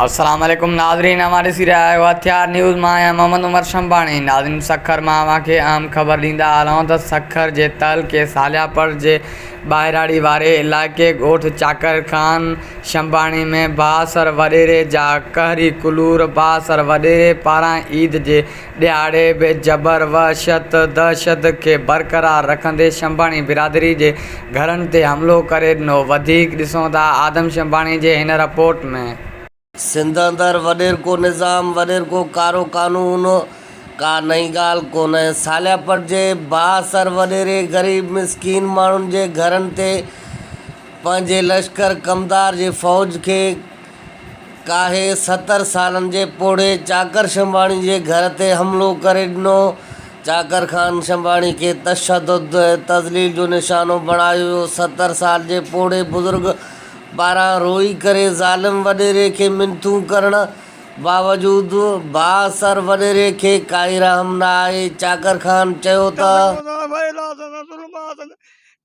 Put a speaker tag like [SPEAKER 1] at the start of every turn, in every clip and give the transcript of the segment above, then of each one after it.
[SPEAKER 1] अस्सलाम वालेकुम नाज़रीन, हमारे सिरे आयो हथियार न्यूज़ मां आहियां मोहम्मद उमर शंबाणी। नाज़रीन, सखर मां के अहम ख़बर ॾींदा आहियूं त सखर जे तल के सालियापुर जे ॿाहिराड़ी वारे इलाइक़े ॻोठ चाकर खान शंबाणी में बासर वॾेरे जा कहरी कुलूर बासर वॾेरे पारां ईद जे ॾियारे बि जबर वहशत दहशत खे बरक़रार रखंदे शंबाणी बिरादरी जे घरनि ते हमिलो करे ॾिनो। वधीक ॾिसूं था आदम शंबाणी जे हिन रिपोर्ट में।
[SPEAKER 2] सिंध अंदर वॾेर को निज़ाम वॾेर को कारो कानून का नई ॻाल्हि कोन्हे। सालियापुर जे बासर वॾेरे ग़रीब मिसकीन माण्हुनि जे घरनि ते पंहिंजे लश्कर कमदार जे फ़ौज खे काहे 70 सालनि जे पोड़े चाकर शंबाणी जे घर ते हमिलो करे ॾिनो। चाकर खान शंबाणी खे तशद्दुद तज़लील जो निशानो बणायो। 70 साल जे पोड़े बुज़ुर्ग पारां रोई करे ज़ालिम वॾेरे खे मिनतूं करण बावजूदि बासर वॾेरे खे काई रहम न आहे। चाकर खान चयो त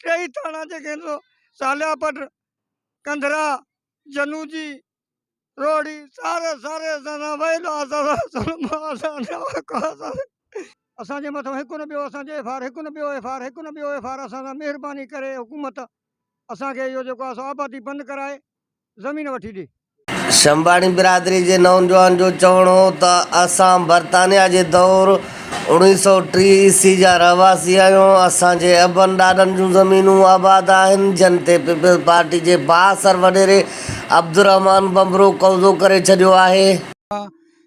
[SPEAKER 3] कई थाना जेके सालियापुर कंधरा जनूजी रोड़ी सारे असांजे मथां हिकु न ॿियो असांजे हिकु न ॿियो एफ आर असां महिरबानी करे हुकूमत असांखे इहो जेको आहे आबादी बंदि कराए ज़मीन वठी ॾे।
[SPEAKER 2] शंबाणी बिरादरी जे नौजवान जो चवणो हो त असां बरतानिया जे दौर 1930 ईस्वी जा रहवासी आहियूं। असांजे अबनि ॾाॾनि जूं ज़मीनूं आबाद आहिनि जिन ते पीपल्स पार्टी जे बासर वॾेरे अब्दुर्रहमान बंबरो कब्ज़ो करे छॾियो आहे।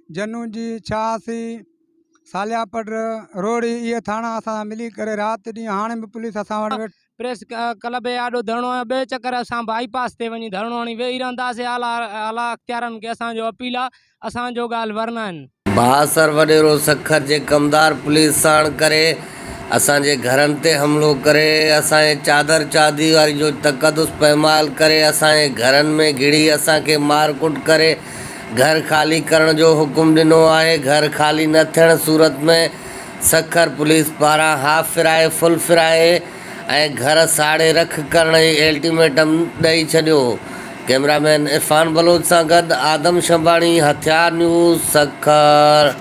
[SPEAKER 3] जनू जी 86 सालियापुर रोड़ी इहे थाणा असां मिली करे राति ॾींहुं हाणे बि पुलिस असां वटि
[SPEAKER 4] प्रेस क्लब जे आॾो धरणो आहे। ॿिए चकर असां बाईपास ते वञी धरणो हणी वेही रहंदासीं। आला अख़्तियारनि खे असांजो अपील आहे, असांजो ॻाल्हि वरना आहिनि।
[SPEAKER 2] बासर वॾेरो सखर जे कमदार पुलिस साण करे असांजे घरनि ते हमिलो करे असांजे चादर चादी वारी जो तक़दुस पैमाल करे असांजे घरनि में घिड़ी असांखे मारकुट करे घर ख़ाली करण जो हुकुम ॾिनो आहे। घर ख़ाली न थियण सूरत में सखर पुलिस पारां हाफ फिराए फुल फिराए ऐं घर साड़े रख करण जी अल्टीमेटम ॾेई छॾियो। कैमरामैन इरफान बलोच सां गॾु आदम शंबाणी, हथियार न्यूज़, सखर।